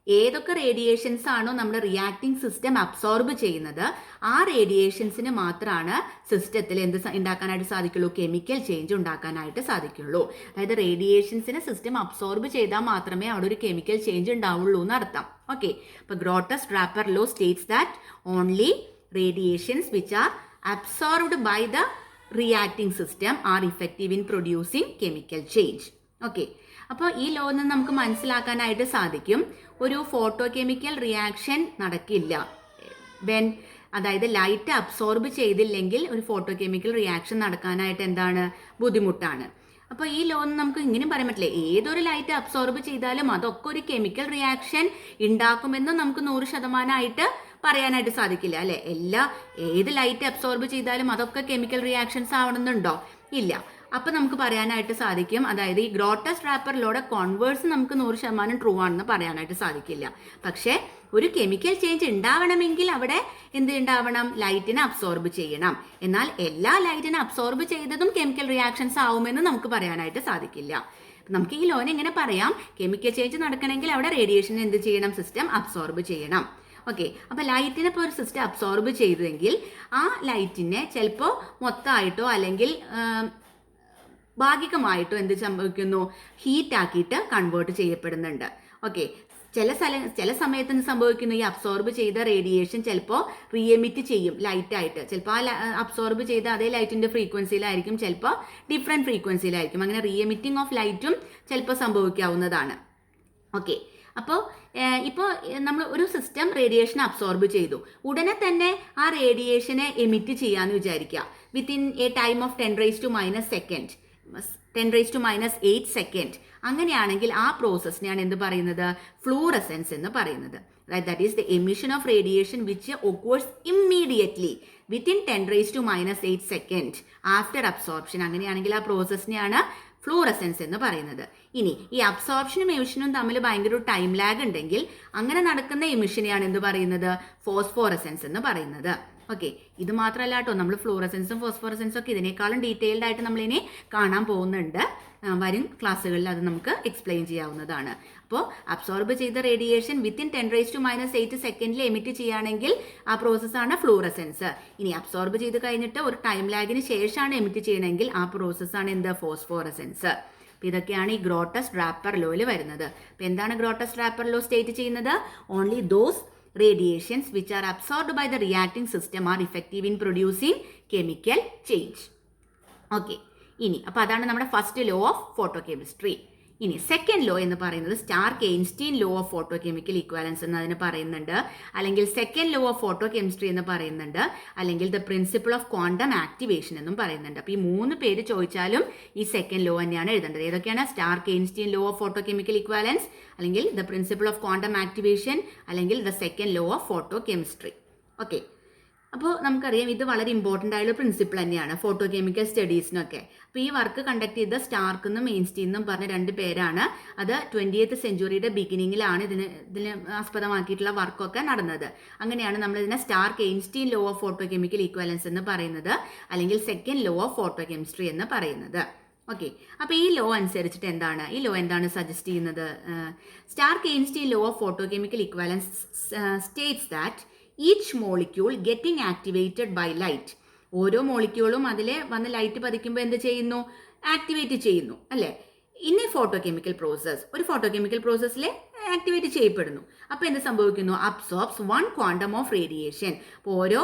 ഏതൊക്കെ റേഡിയേഷൻസ് ആണോ നമ്മുടെ റിയാക്ടിംഗ് സിസ്റ്റം അബ്സോർബ് ചെയ്യുന്നത്, ആ റേഡിയേഷൻസിന് മാത്രമാണ് സിസ്റ്റത്തിൽ എന്ത് ഉണ്ടാക്കാനായിട്ട് സാധിക്കുള്ളൂ? കെമിക്കൽ ചേഞ്ച് ഉണ്ടാക്കാനായിട്ട് സാധിക്കുള്ളൂ. അതായത് റേഡിയേഷൻസിനെ സിസ്റ്റം അബ്സോർബ് ചെയ്താൽ മാത്രമേ അവിടെ ഒരു കെമിക്കൽ ചേഞ്ച് ഉണ്ടാവുള്ളൂ എന്ന് അർത്ഥം. ഓക്കെ, അപ്പോൾ Grotthuss Draper law states that only radiations which are absorbed by the reacting system are effective in producing chemical change. Okay, അപ്പോൾ ഈ ലോ നിന്ന് നമുക്ക് മനസ്സിലാക്കാനായിട്ട് സാധിക്കും, ഒരു ഫോട്ടോ കെമിക്കൽ റിയാക്ഷൻ നടക്കില്ല അതായത് ലൈറ്റ് അബ്സോർബ് ചെയ്തില്ലെങ്കിൽ ഒരു ഫോട്ടോ കെമിക്കൽ റിയാക്ഷൻ നടക്കാനായിട്ട് എന്താണ്? ബുദ്ധിമുട്ടാണ്. അപ്പോൾ ഈ ലോ നമുക്ക് ഇങ്ങനെ പറയാൻ പറ്റില്ല, ഏതൊരു ലൈറ്റ് അബ്സോർബ് ചെയ്താലും അതൊക്കെ ഒരു കെമിക്കൽ റിയാക്ഷൻ ഉണ്ടാക്കുമെന്ന് നമുക്ക് 100% പറയാനായിട്ട് സാധിക്കില്ല, അല്ലെ? ഏത് ലൈറ്റ് അബ്സോർബ് ചെയ്താലും അതൊക്കെ കെമിക്കൽ റിയാക്ഷൻസ് ആവണമെന്നുണ്ടോ? ഇല്ല. അപ്പം നമുക്ക് പറയാനായിട്ട് സാധിക്കും, അതായത് ഈ ഗ്രോട്ടസ് ഡ്രാപ്പർ ലോയുടെ കോൺവേഴ്സ് നമുക്ക് 100% ട്രൂ ആണെന്ന് പറയാനായിട്ട് സാധിക്കില്ല. പക്ഷേ ഒരു കെമിക്കൽ ചേഞ്ച് ഉണ്ടാവണമെങ്കിൽ അവിടെ എന്ത് ഉണ്ടാവണം? ലൈറ്റിനെ അബ്സോർബ് ചെയ്യണം. എന്നാൽ എല്ലാ ലൈറ്റിനെ അബ്സോർബ് ചെയ്തതും കെമിക്കൽ റിയാക്ഷൻസ് ആവുമെന്ന് നമുക്ക് പറയാനായിട്ട് സാധിക്കില്ല. നമുക്ക് ഈ ലോനെ എങ്ങനെ പറയാം? കെമിക്കൽ ചേഞ്ച് നടക്കണമെങ്കിൽ അവിടെ റേഡിയേഷൻ എന്ത് ചെയ്യണം? സിസ്റ്റം അബ്സോർബ് ചെയ്യണം. ഓക്കെ, അപ്പോൾ ലൈറ്റിനെ ഇപ്പോൾ ഒരു സിസ്റ്റം അബ്സോർബ് ചെയ്തെങ്കിൽ ആ ലൈറ്റിനെ ചിലപ്പോൾ മൊത്തമായിട്ടോ അല്ലെങ്കിൽ ഭാഗികമായിട്ടോ എന്ത് സംഭവിക്കുന്നു? ഹീറ്റാക്കിയിട്ട് കൺവേർട്ട് ചെയ്യപ്പെടുന്നുണ്ട്. ഓക്കെ, ചില സമയത്ത് സംഭവിക്കുന്നു, ഈ അബ്സോർബ് ചെയ്ത റേഡിയേഷൻ ചിലപ്പോൾ റീഎമിറ്റ് ചെയ്യും ലൈറ്റായിട്ട്. ചിലപ്പോൾ ആ അബ്സോർബ് ചെയ്ത അതേ ലൈറ്റിൻ്റെ ഫ്രീക്വൻസിയിലായിരിക്കും, ചിലപ്പോൾ ഡിഫറെൻറ്റ് ഫ്രീക്വൻസിയിലായിരിക്കും. അങ്ങനെ റീഎമിറ്റിംഗ് ഓഫ് ലൈറ്റും ചിലപ്പോൾ സംഭവിക്കാവുന്നതാണ്. ഓക്കെ, അപ്പോൾ ഇപ്പോൾ നമ്മൾ ഒരു സിസ്റ്റം റേഡിയേഷൻ അബ്സോർബ് ചെയ്തു, ഉടനെ തന്നെ ആ റേഡിയേഷനെ എമിറ്റ് ചെയ്യാമെന്ന് വിചാരിക്കുക. Within A time of 10⁻⁸ second. അങ്ങനെയാണെങ്കിൽ ആ പ്രോസസ്സിനെയാണ് എന്ത് പറയുന്നത്? ഫ്ലൂറസെൻസ് എന്ന് പറയുന്നത്. That is the emission of radiation which occurs immediately within 10⁻⁸ second after absorption. അങ്ങനെയാണെങ്കിൽ ആ പ്രോസസ്സിനെയാണ് ഫ്ലൂറസെൻസ് എന്ന് പറയുന്നത്. ഇനി ഈ അബ്സോർപ്ഷനും എമിഷനും തമ്മിൽ ഭയങ്കര ഒരു ടൈം ലാഗ് ഉണ്ടെങ്കിൽ അങ്ങനെ നടക്കുന്ന എമിഷനെയാണ് എന്ത് പറയുന്നത്? ഫോസ്ഫോറസെൻസ് എന്ന് പറയുന്നത്. ഓക്കെ, ഇത് മാത്രമല്ല കേട്ടോ, നമ്മൾ ഫ്ലൂറസെൻസും ഫോസ്ഫോറസെൻസും ഒക്കെ ഇതിനേക്കാളും ഡീറ്റെയിൽഡ് ആയിട്ട് നമ്മളിനി കാണാൻ പോകുന്നുണ്ട്. വരും ക്ലാസ്സുകളിൽ അത് നമുക്ക് എക്സ്പ്ലെയിൻ ചെയ്യാവുന്നതാണ്. അപ്പോൾ അബ്സോർബ് ചെയ്ത റേഡിയേഷൻ വിത്തിൻ 10⁻⁸ സെക്കൻഡിൽ എമിറ്റ് ചെയ്യുകയാണെങ്കിൽ ആ പ്രോസസ്സാണ് ഫ്ലൂറസെൻസ്. ഇനി അബ്സോർബ് ചെയ്ത് കഴിഞ്ഞിട്ട് ഒരു ടൈം ലാഗിന് ശേഷമാണ് എമിറ്റ് ചെയ്യണമെങ്കിൽ ആ പ്രോസസ്സാണ് എന്ത്? ഫോസ്ഫോറസെൻസ്. അപ്പോൾ ഇതൊക്കെയാണ് ഈ ഗ്രോട്ടസ് ഡ്രാപ്പർ ലോയിൽ വരുന്നത്. അപ്പോൾ എന്താണ് ഗ്രോട്ടസ് ഡ്രാപ്പർ ലോ സ്റ്റേറ്റ് ചെയ്യുന്നത്? Only those radiations which are absorbed by the reacting system are effective in producing chemical change. Okay, ഇനി അപ്പോൾ അതാണ് നമ്മുടെ first law of photochemistry. ഇനി സെക്കൻഡ് ലോ എന്ന് പറയുന്നത് Stark Einstein law of photochemical equivalence എന്ന് അതിന് പറയുന്നുണ്ട്, അല്ലെങ്കിൽ second law of photochemistry എന്ന് പറയുന്നുണ്ട്, അല്ലെങ്കിൽ the principle of quantum activation എന്നും പറയുന്നുണ്ട്. അപ്പോൾ ഈ 3 പേര് ചോദിച്ചാലും ഈ സെക്കൻഡ് ലോ തന്നെയാണ് എഴുതേണ്ടത്. ഏതൊക്കെയാണ്? Stark Einstein law of photochemical equivalence, അല്ലെങ്കിൽ the principle of quantum activation, അല്ലെങ്കിൽ the second law of photochemistry. Okay, അപ്പോൾ നമുക്കറിയാം ഇത് വളരെ ഇമ്പോർട്ടൻ്റ് ആയുള്ള പ്രിൻസിപ്പിൾ തന്നെയാണ് ഫോട്ടോ കെമിക്കൽ സ്റ്റഡീസിനൊക്കെ. അപ്പോൾ ഈ വർക്ക് കണ്ടക്ട് ചെയ്ത സ്റ്റാർക്ക് എന്നും എയ്ൻസ്റ്റീൻ എന്നും പറഞ്ഞ 2 പേരാണ്. അത് 20th സെഞ്ച്വറിയുടെ ബിഗിനിങ്ങിലാണ് ഇതിന് ആസ്പദമാക്കിയിട്ടുള്ള വർക്കൊക്കെ നടന്നത്. അങ്ങനെയാണ് നമ്മളിതിനെ Stark Einstein law of photochemical equivalence എന്ന് പറയുന്നത്, അല്ലെങ്കിൽ second law of photochemistry എന്ന് പറയുന്നത്. ഓക്കെ, അപ്പോൾ ഈ ലോ അനുസരിച്ചിട്ട് ഈ ലോ എന്താണ് സജസ്റ്റ് ചെയ്യുന്നത്? Stark Einstein law of photochemical equivalence states that each molecule getting activated by light. ഓരോ മോളിക്യൂളും അതിൽ വന്ന് ലൈറ്റ് പതിക്കുമ്പോൾ എന്ത് ചെയ്യുന്നു? ആക്ടിവേറ്റ് ചെയ്യുന്നു, അല്ലേ? In A photo chemical process, ഒരു ഫോട്ടോ കെമിക്കൽ പ്രോസസ്സിൽ ആക്ടിവേറ്റ് ചെയ്യപ്പെടുന്നു. അപ്പോൾ എന്ത് സംഭവിക്കുന്നു? Absorbs 1 quantum of radiation. അപ്പോൾ ഓരോ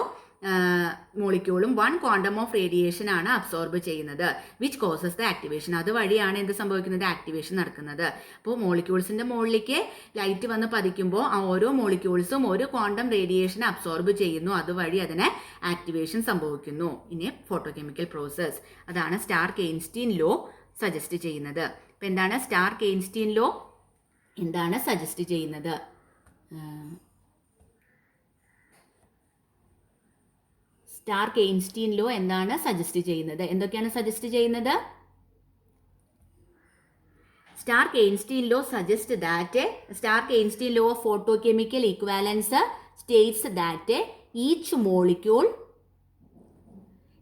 മോളിക്യൂളും 1 ക്വാണ്ടം ഓഫ് റേഡിയേഷൻ ആണ് അബ്സോർബ് ചെയ്യുന്നത്, വിച്ച് കോസസ് ദ ആക്ടിവേഷൻ. അതുവഴിയാണ് എന്ത് സംഭവിക്കുന്നത്? ആക്ടിവേഷൻ നടക്കുന്നത്. അപ്പോൾ മോളിക്യൂൾസിന്റെ മുകളിലേക്ക് ലൈറ്റ് വന്ന് പതിക്കുമ്പോൾ ആ ഓരോ മോളിക്യൂൾസും 1 ക്വാണ്ടം റേഡിയേഷൻ അബ്സോർബ് ചെയ്യുന്നു, അതുവഴി അതിന് ആക്ടിവേഷൻ സംഭവിക്കുന്നു in A photo chemical process. അതാണ് സ്റ്റാർക്ക് എയ്ൻസ്റ്റീൻ ലോ സജസ്റ്റ് ചെയ്യുന്നത്. അപ്പോൾ എന്താണ് സ്റ്റാർക്ക് എയ്ൻസ്റ്റീൻ ലോ എന്താണ് സജസ്റ്റ് ചെയ്യുന്നത്? സ്റ്റാർക്ക് എയിൻസ്റ്റീൻ ലോ എന്താണ് സജസ്റ്റ് ചെയ്യുന്നത്? എന്തൊക്കെയാണ് സജസ്റ്റ് ചെയ്യുന്നത്? Stark-Einstein law suggests that Stark-Einstein law of photochemical equivalence states that each molecule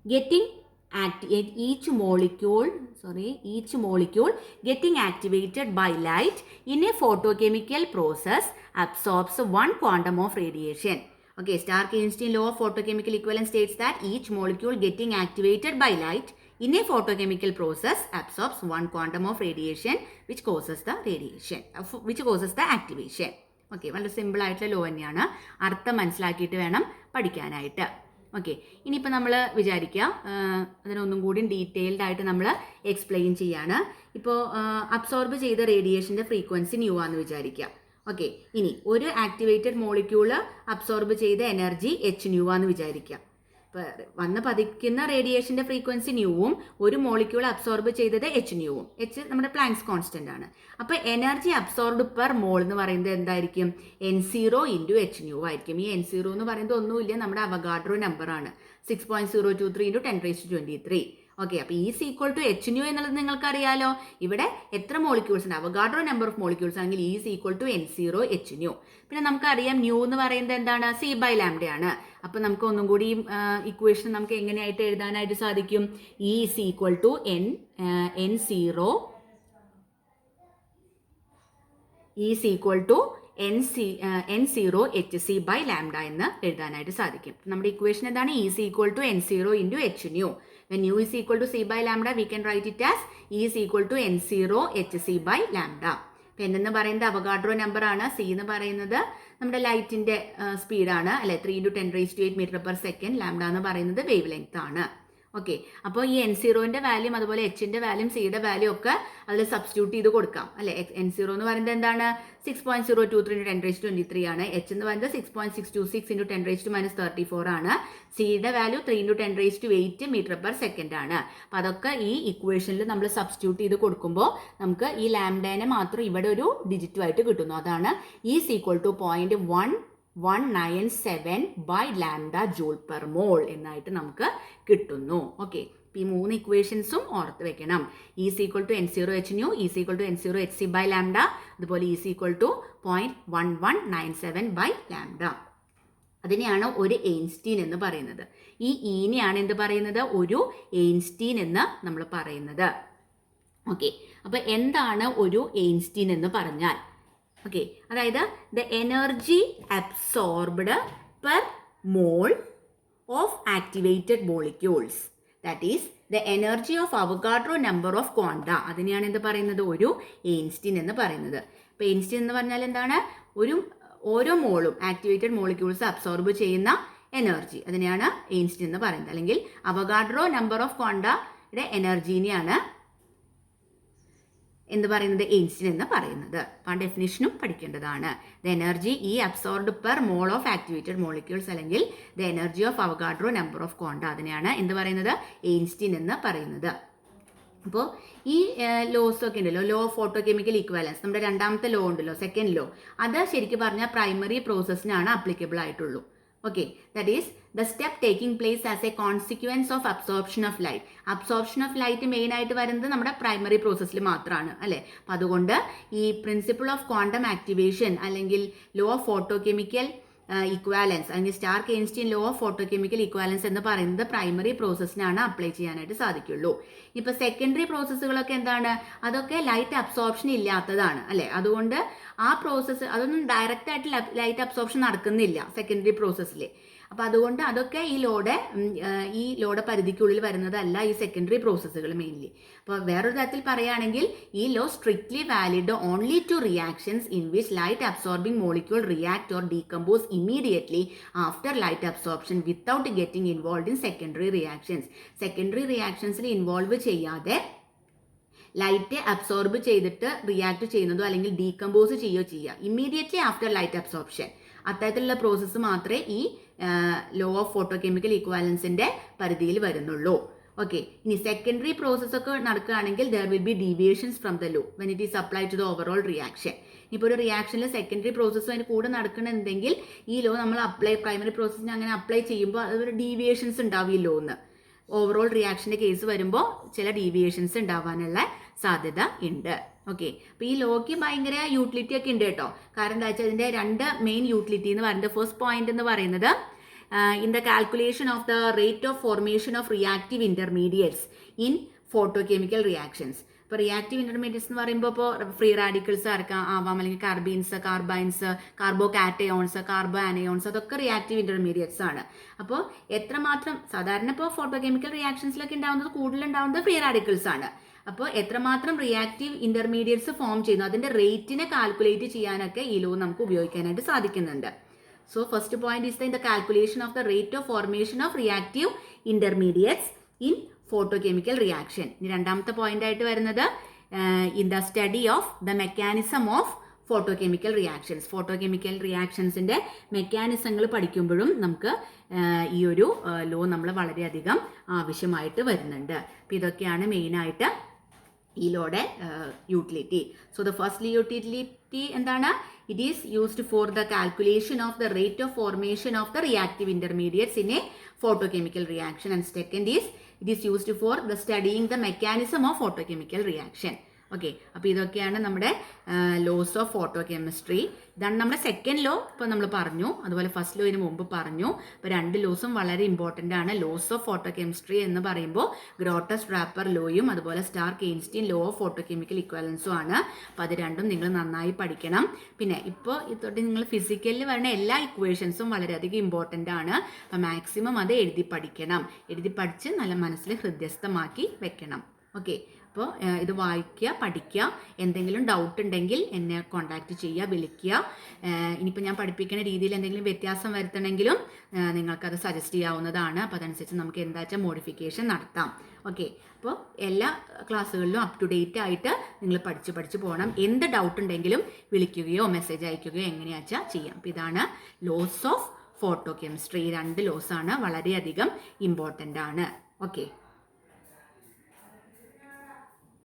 getting activated by light in a photochemical process absorbs one quantum of radiation. Okay, Stark-Einstein law of photochemical equivalence states that each molecule getting activated by light in a photochemical process absorbs one quantum of radiation which causes the activation. Okay, വളരെ simple ആയിട്ടുള്ള law തന്നെയാണ്. അർത്ഥം മനസ്സിലാക്കിയിട്ട് വേണം പഠിക്കാനായിട്ട്. Okay, ഇനിയിപ്പോൾ നമ്മൾ വിചാരിക്കുക അതിനൊന്നും കൂടി ഡീറ്റെയിൽഡ് ആയിട്ട് നമ്മൾ എക്സ്പ്ലെയിൻ ചെയ്യാണ്. ഇപ്പോൾ അബ്സോർബ് ചെയ്ത റേഡിയേഷൻ്റെ ഫ്രീക്വൻസി ന്യൂ ആണെന്ന് വിചാരിക്കുക. ഓക്കെ, ഇനി ഒരു ആക്ടിവേറ്റഡ് മോളിക്യൂള് അബ്സോർബ് ചെയ്ത എനർജി എച്ച് ന്യൂ ആണെന്ന് വിചാരിക്കുക. വന്ന് പതിക്കുന്ന റേഡിയേഷൻ്റെ ഫ്രീക്വൻസി ന്യൂവും ഒരു മോളിക്യൂൾ അബ്സോർബ് ചെയ്തത് എച്ച് ന്യൂവും. എച്ച് നമ്മുടെ പ്ലാങ്ക്സ് കോൺസ്റ്റന്റ് ആണ്. അപ്പോൾ എനർജി അബ്സോർബ്ഡ് പെർ മോൾ എന്ന് പറയുന്നത് എന്തായിരിക്കും? N0 × എച്ച് ന്യൂ ആയിരിക്കും. ഈ N0 എന്ന് പറയുന്നത് ഒന്നുമില്ല, നമ്മുടെ അവഗാഡ്രോ നമ്പറാണ്. 6.023 × 10⁻23. ഓക്കെ, അപ്പോൾ is equal to H nu എന്നുള്ളത് നിങ്ങൾക്കറിയാലോ. ഇവിടെ എത്ര മോളിക്യൂൾസ് ഉണ്ട്? അവഗാഡ്രോ നമ്പർ ഓഫ് മോളിക്യൂൾസ് ആണെങ്കിൽ is equal to N0 H nu. പിന്നെ നമുക്കറിയാം ന്യൂ എന്ന് പറയുന്നത് എന്താണ്? C/λ ആണ്. അപ്പോൾ നമുക്ക് ഒന്നും കൂടി ഇക്വേഷൻ നമുക്ക് എങ്ങനെയായിട്ട് എഴുതാനായിട്ട് സാധിക്കും? Is equal to N0 is equal to N0 hc/λ എന്ന് എഴുതാനായിട്ട് സാധിക്കും. നമ്മുടെ ഇക്വേഷൻ എന്താണ്? Is equal to N0 × H nu. When u is equal to C/λ, we can write it as E is equal to N0 hc/λ. N എന്ന് പറയുന്നത് Avogadro number ആണ്. C എന്ന് പറയുന്നത് നമ്മുടെ ലൈറ്റിന്റെ സ്പീഡാണ്, അല്ലെ, 3 × 10⁻8 m/s. ലാംഡ എന്ന് പറയുന്നത് വേവ് ലെങ്ത് ആണ്. ഓക്കെ, അപ്പോൾ ഈ N0ന്റെ വാല്യൂം അതുപോലെ എച്ചിന്റെ വാല്യൂം സിയുടെ വാല്യൂ ഒക്കെ അതിൽ സബ്സ്റ്റിറ്റ്യൂട്ട് ചെയ്ത് കൊടുക്കാം, അല്ലെ. N0 എന്ന് പറയുന്നത് എന്താണ്? 6.023 × 10⁻23 ആണ്. എച്ച് എന്ന് പറയുന്നത് 6.626 × 10⁻34 ആണ്. സിയുടെ വാല്യൂ 3 × 10⁸8 m/s ആണ്. അപ്പോൾ അതൊക്കെ ഈ ഇക്വേഷനിൽ നമ്മൾ സബ്സ്റ്റിറ്റ്യൂട്ട് ചെയ്ത് കൊടുക്കുമ്പോൾ നമുക്ക് ഈ ലാംഡേനെ മാത്രം ഇവിടെ ഒരു ഡിജിറ്റുമായിട്ട് കിട്ടുന്നു. അതാണ് ഈസ് ഈക്വൽ ടു 0.1197/λ J/mol എന്നായിട്ട് നമുക്ക് കിട്ടുന്നു. ഓക്കെ, ഈ 3 ഇക്വേഷൻസും ഓർത്ത് വെക്കണം. Is equal to N0 H nu, is equal to N0 hc/λ, അതുപോലെ ഈസ് ഈക്വൽ ടു 0.1197/λ. അതിനെയാണ് ഒരു എയിൻസ്റ്റീൻ എന്ന് പറയുന്നത്. ഈ ഈനെയാണ് എന്ത് പറയുന്നത്? ഒരു എയിൻസ്റ്റീൻ എന്ന് നമ്മൾ പറയുന്നത്. ഓക്കെ, അപ്പോൾ എന്താണ് ഒരു എയിൻസ്റ്റീൻ എന്ന് പറഞ്ഞാൽ? ഓക്കെ, അതായത് the energy absorbed per mole of activated molecules, that is the energy of Avogadro number of quanta. അതിനെയാണ് എന്ത് പറയുന്നത്? ഒരു എയിൻസ്റ്റീൻ എന്ന് പറയുന്നത്. അപ്പോൾ എയിൻസ്റ്റീൻ എന്ന് പറഞ്ഞാൽ എന്താണ്? ഓരോ മോളും ആക്ടിവേറ്റഡ് മോളിക്യൂൾസ് അബ്സോർബ് ചെയ്യുന്ന എനർജി, അതിനെയാണ് എയിൻസ്റ്റീൻ എന്ന് പറയുന്നത്. അല്ലെങ്കിൽ അവഗാഡ്രോ നമ്പർ ഓഫ് ക്വാണ്ടയുടെ എനർജീനെയാണ് എന്ത് പറയുന്നത്? എയിൻസ്റ്റീൻ എന്ന് പറയുന്നത്. അപ്പോൾ ആ ഡെഫിനിഷനും പഠിക്കേണ്ടതാണ്. ദ എനർജി ഈ absorbed per mole of activated molecules, അല്ലെങ്കിൽ the energy of Avogadro number of quanta, അതിനെയാണ് എന്ത് പറയുന്നത്? എയിൻസ്റ്റീൻ എന്ന് പറയുന്നത്. അപ്പോൾ ഈ ലോസ് ഒക്കെ ഉണ്ടല്ലോ, ലോ ഓഫ് ഫോട്ടോകെമിക്കൽ ഈക്വാലൻസ്, നമ്മുടെ രണ്ടാമത്തെ ലോ ഉണ്ടല്ലോ, സെക്കൻഡ് ലോ, അത് ശരിക്കും പറഞ്ഞാൽ പ്രൈമറി പ്രോസസ്സിനാണ് അപ്ലിക്കബിൾ ആയിട്ടുള്ളൂ. Okay, that is the step taking place as A consequence of absorption of light. Absorption of light main ആയിട്ട് വരുന്നത് നമ്മുടെ പ്രൈമറി പ്രോസസ്സിൽ മാത്രമാണ്, അല്ലേ. അപ്പം അതുകൊണ്ട് ഈ പ്രിൻസിപ്പിൾ ഓഫ് ക്വാണ്ടം ആക്ടിവേഷൻ അല്ലെങ്കിൽ ലോ ഓഫ് ഫോട്ടോകെമിക്കൽ ഇക്വാലൻസ് അല്ലെങ്കിൽ Stark-Einstein law of photochemical equivalence എന്ന് പറയുന്നത് പ്രൈമറി പ്രോസസ്സിനാണ് അപ്ലൈ ചെയ്യാനായിട്ട് സാധിക്കുള്ളൂ. ഇപ്പോൾ സെക്കൻഡറി പ്രോസസ്സുകളൊക്കെ എന്താണ്? അതൊക്കെ ലൈറ്റ് അബ്സോർപ്ഷൻ ഇല്ലാത്തതാണ്, അല്ലേ. അതുകൊണ്ട് ആ പ്രോസസ്സ് അതൊന്നും ഡയറക്റ്റ് ആയിട്ട് ലൈറ്റ് അബ്സോർപ്ഷൻ നടക്കുന്നില്ല സെക്കൻഡറി പ്രോസസ്സിൽ. അപ്പോൾ അതുകൊണ്ട് അതൊക്കെ ഈ ലോയുടെ പരിധിക്കുള്ളിൽ വരുന്നതല്ല ഈ സെക്കൻഡറി പ്രോസസ്സുകൾ മെയിൻലി. അപ്പോൾ വേറൊരു തരത്തിൽ പറയുകയാണെങ്കിൽ ഈ law strictly valid only to reactions in which light absorbing molecule react or decompose immediately after light absorption without getting involve in secondary reactions. Secondary റിയാക്ഷൻസിൽ ഇൻവോൾവ് ചെയ്യാതെ ലൈറ്റ് അബ്സോർബ് ചെയ്തിട്ട് റിയാക്ട് ചെയ്യുന്നതോ അല്ലെങ്കിൽ ഡീകമ്പോസ് ചെയ്യുക ഇമ്മീഡിയറ്റ്ലി ആഫ്റ്റർ ലൈറ്റ് അബ്സോർപ്ഷൻ, അത്തരത്തിലുള്ള process മാത്രമേ ഈ law of photochemical ഇക്വാലൻസിന്റെ പരിധിയിൽ വരുന്നുള്ളൂ. ഓക്കെ, ഇനി സെക്കൻഡറി പ്രോസസ് ഒക്കെ നടക്കുകയാണെങ്കിൽ there will be deviations from the law when it is apply to the overall reaction. ഇപ്പോൾ ഒരു റിയാക്ഷനിൽ സെക്കൻഡറി പ്രോസസ്സും അതിന് കൂടെ നടക്കണമെന്നുണ്ടെങ്കിൽ ഈ ലോ നമ്മൾ പ്രൈമറി പ്രോസസ്സിന് അങ്ങനെ അപ്ലൈ ചെയ്യുമ്പോൾ അതൊരു ഡീവിയേഷൻസ് ഉണ്ടാവും ഈ ലോന്ന്. ഓവറോൾ റിയാക്ഷൻ്റെ കേസ് വരുമ്പോൾ ചില ഡീവിയേഷൻസ് ഉണ്ടാവാനുള്ള സാധ്യത ഉണ്ട്. ഓക്കെ, അപ്പോൾ ഈ ലോക്ക് ഭയങ്കര യൂട്ടിലിറ്റി ഒക്കെ ഉണ്ട് കേട്ടോ. കാരണം എന്താ വെച്ചാൽ ഇതിൻ്റെ 2 മെയിൻ യൂട്ടിലിറ്റി എന്ന് പറയുന്നത്, ഫസ്റ്റ് പോയിന്റ് എന്ന് പറയുന്നത് in the calculation of the rate of formation of reactive intermediates in photochemical reactions. ഇപ്പോൾ റിയാക്റ്റീവ് ഇന്റർമീഡിയറ്റ്സ് എന്ന് പറയുമ്പോൾ ഇപ്പോൾ ഫ്രീ റാഡിക്കൽസ് ആവാം, അല്ലെങ്കിൽ carbenes, carbynes, carbocations, carbanions, അതൊക്കെ റിയാക്റ്റീവ് ഇന്റർമീഡിയറ്റ്സ് ആണ്. അപ്പോൾ എത്രമാത്രം സാധാരണ ഇപ്പോൾ ഫോട്ടോകെമിക്കൽ റിയാക്ഷൻസിലൊക്കെ ഉണ്ടാകുന്നത് കൂടുതലുണ്ടാവുന്നത് ഫ്രീ റാഡിക്കൽസ് ആണ്. അപ്പോൾ എത്രമാത്രം റിയാക്റ്റീവ് ഇന്റർമീഡിയറ്റ്സ് ഫോം ചെയ്യുന്നു അതിൻ്റെ റേറ്റിനെ കാൽക്കുലേറ്റ് ചെയ്യാനൊക്കെ ഈ ലോ നമുക്ക് ഉപയോഗിക്കാനായിട്ട് സാധിക്കുന്നുണ്ട്. So first point is the calculation of the rate of formation of reactive intermediates in photochemical reaction. ഇനി രണ്ടാമത്തെ പോയിന്റ് ആയിട്ട് വരുന്നത് in the study of the mechanism of photochemical reactions. Photochemical റിയാക്ഷൻസിൻ്റെ മെക്കാനിസങ്ങൾ പഠിക്കുമ്പോഴും നമുക്ക് ഈ ഒരു ലോ നമ്മൾ വളരെയധികം ആവശ്യമായിട്ട് വരുന്നുണ്ട്. അപ്പോൾ ഇതൊക്കെയാണ് മെയിനായിട്ട് ഈ ലോയുടെ utility. So the first utility എന്താണ്? It is used for the calculation of the rate of formation of the reactive intermediates in a photochemical reaction, and second is it is used for the studying the mechanism of photochemical reaction. Okay, അപ്പോൾ ഇതൊക്കെയാണ് നമ്മുടെ loss of photo chemistry. ഇതാണ് നമ്മുടെ second law. ഇപ്പോൾ നമ്മൾ പറഞ്ഞു, അതുപോലെ first ലോയിന് മുമ്പ് പറഞ്ഞു. അപ്പോൾ 2 ലോസും വളരെ ഇമ്പോർട്ടൻ്റ് ആണ്. ലോസ് ഓഫ് ഫോട്ടോ കെമിസ്ട്രി എന്ന് പറയുമ്പോൾ ഗ്രോട്ടസ് ഡ്രാപ്പർ ലോയും അതുപോലെ Stark Einstein law of photochemical ഇക്വലൻസും ആണ്. അപ്പോൾ അത് രണ്ടും നിങ്ങൾ നന്നായി പഠിക്കണം. പിന്നെ ഇപ്പോൾ ഇതോട്ട് നിങ്ങൾ ഫിസിക്കലിൽ വരുന്ന എല്ലാ ഇക്വേഷൻസും വളരെയധികം ഇമ്പോർട്ടൻ്റ് ആണ്. അപ്പോൾ മാക്സിമം അത് എഴുതി പഠിക്കണം. എഴുതി പഠിച്ച് നല്ല മനസ്സിൽ ഹൃദയസ്ഥമാക്കി വെക്കണം. ഓക്കെ, അപ്പോൾ ഇത് വായിക്കുക, പഠിക്കുക. എന്തെങ്കിലും ഡൗട്ട് ഉണ്ടെങ്കിൽ എന്നെ കോൺടാക്റ്റ് ചെയ്യുക, വിളിക്കുക. ഇനിയിപ്പോൾ ഞാൻ പഠിപ്പിക്കുന്ന രീതിയിൽ എന്തെങ്കിലും വ്യത്യാസം വരുത്തണമെങ്കിലും നിങ്ങൾക്കത് സജസ്റ്റ് ചെയ്യാവുന്നതാണ്. അപ്പോൾ അതനുസരിച്ച് നമുക്ക് എന്താ വെച്ചാൽ മോഡിഫിക്കേഷൻ നടത്താം. ഓക്കെ, അപ്പോൾ എല്ലാ ക്ലാസ്സുകളിലും അപ് ടു ഡേറ്റ് ആയിട്ട് നിങ്ങൾ പഠിച്ച് പോകണം. എന്ത് ഡൗട്ട് ഉണ്ടെങ്കിലും വിളിക്കുകയോ മെസ്സേജ് അയക്കുകയോ എങ്ങനെയാച്ചാൽ ചെയ്യാം. അപ്പോൾ ഇതാണ് ലോസ് ഓഫ് ഫോട്ടോ കെമിസ്ട്രി. 2 ലോസാണ്, വളരെയധികം ഇമ്പോർട്ടൻ്റ് ആണ്. ഓക്കെ.